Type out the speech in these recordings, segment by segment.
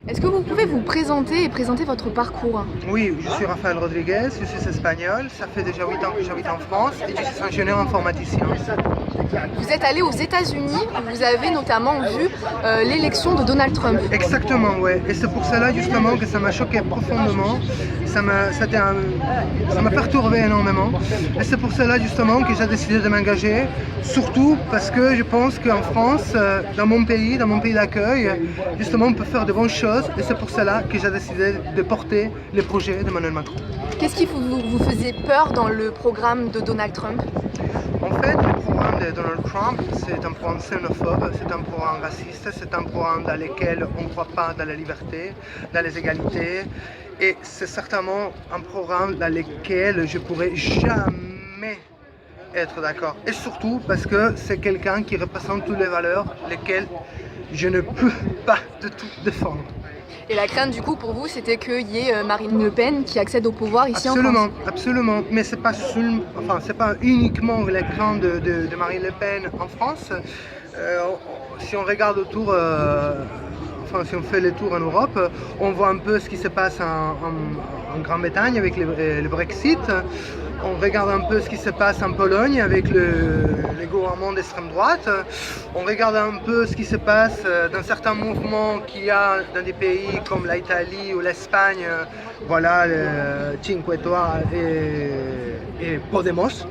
Est-ce que vous pouvez vous présenter et présenter votre parcours? Oui, je suis Rafael Rodriguez, je suis espagnol, ça fait déjà 8 ans que j'habite en France et je suis ingénieur informaticien. Vous êtes allé aux États-Unis, où vous avez notamment vu l'élection de Donald Trump. Exactement, ouais. Et c'est pour cela justement que ça m'a choqué profondément, ça m'a perturbé énormément. Et c'est pour cela justement que j'ai décidé de m'engager, surtout parce que je pense qu'en France, dans mon pays d'accueil, justement on peut faire de bonnes choses et c'est pour cela que j'ai décidé de porter les projets d'Emmanuel Macron. Qu'est-ce qui vous faisait peur dans le programme de Donald Trump? En fait, le programme de Donald Trump, c'est un programme xénophobe, c'est un programme raciste, c'est un programme dans lequel on ne croit pas dans la liberté, dans les égalités. Et c'est certainement un programme dans lequel je ne pourrais jamais être d'accord. Et surtout parce que c'est quelqu'un qui représente toutes les valeurs lesquelles je ne peux pas du tout défendre. Et la crainte du coup pour vous, c'était qu'il y ait Marine Le Pen qui accède au pouvoir ici en France? Absolument, mais c'est pas uniquement la crainte de Marine Le Pen en France. Si on regarde autour, si on fait les tours en Europe, on voit un peu ce qui se passe en Grande-Bretagne avec le Brexit. On regarde un peu ce qui se passe en Pologne avec les gouvernements d'extrême droite. On regarde un peu ce qui se passe dans certains mouvements qu'il y a dans des pays comme l'Italie ou l'Espagne, voilà, le Cinque Terre et Podemos.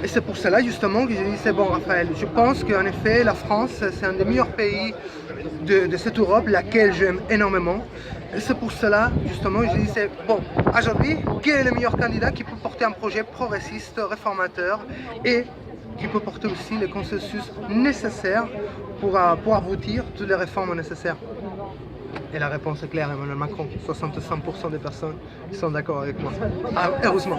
Et c'est pour cela justement que j'ai dit c'est bon Raphaël, je pense qu'en effet la France c'est un des meilleurs pays de cette Europe, laquelle j'aime énormément. Et c'est pour cela, justement, je disais, bon, aujourd'hui, quel est le meilleur candidat qui peut porter un projet progressiste, réformateur et qui peut porter aussi le consensus nécessaire pour aboutir toutes les réformes nécessaires? Et la réponse est claire, Emmanuel Macron. 65% des personnes sont d'accord avec moi. Ah, heureusement.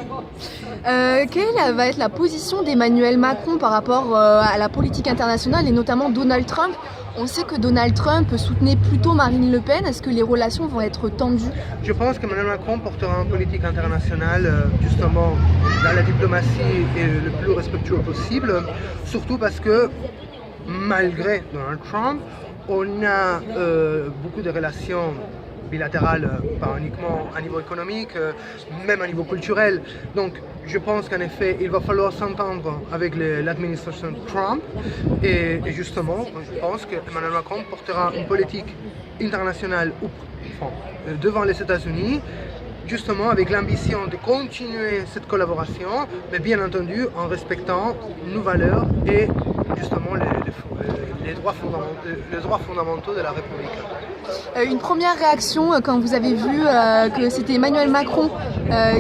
Quelle va être la position d'Emmanuel Macron par rapport à la politique internationale et notamment Donald Trump? On sait que Donald Trump soutenait plutôt Marine Le Pen. Est-ce que les relations vont être tendues? Je pense qu'Emmanuel Macron portera une politique internationale justement dans la diplomatie et le plus respectueux possible. Surtout parce que malgré Donald Trump, on a beaucoup de relations bilatérales, pas uniquement à niveau économique, même à niveau culturel. Donc je pense qu'en effet, il va falloir s'entendre avec l'administration Trump et justement, je pense qu'Emmanuel Macron portera une politique internationale devant les États-Unis, justement avec l'ambition de continuer cette collaboration, mais bien entendu en respectant nos valeurs et justement les droits fondamentaux de la République. Une première réaction quand vous avez vu que c'était Emmanuel Macron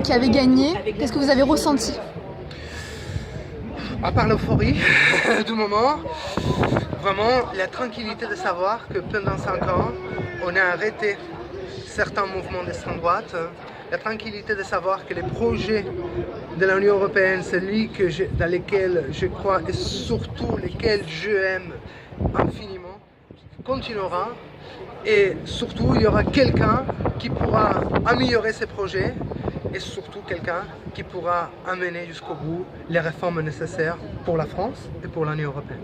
qui avait gagné, qu'est-ce que vous avez ressenti? À part l'euphorie du moment, vraiment la tranquillité de savoir que pendant 5 ans, on a arrêté certains mouvements d'extrême droite, la tranquillité de savoir que les projets de l'Union européenne, c'est lui dans lesquels je crois et surtout lesquels je aime infiniment, continuera. Et surtout, il y aura quelqu'un qui pourra améliorer ces projets et surtout quelqu'un qui pourra amener jusqu'au bout les réformes nécessaires pour la France et pour l'Union européenne.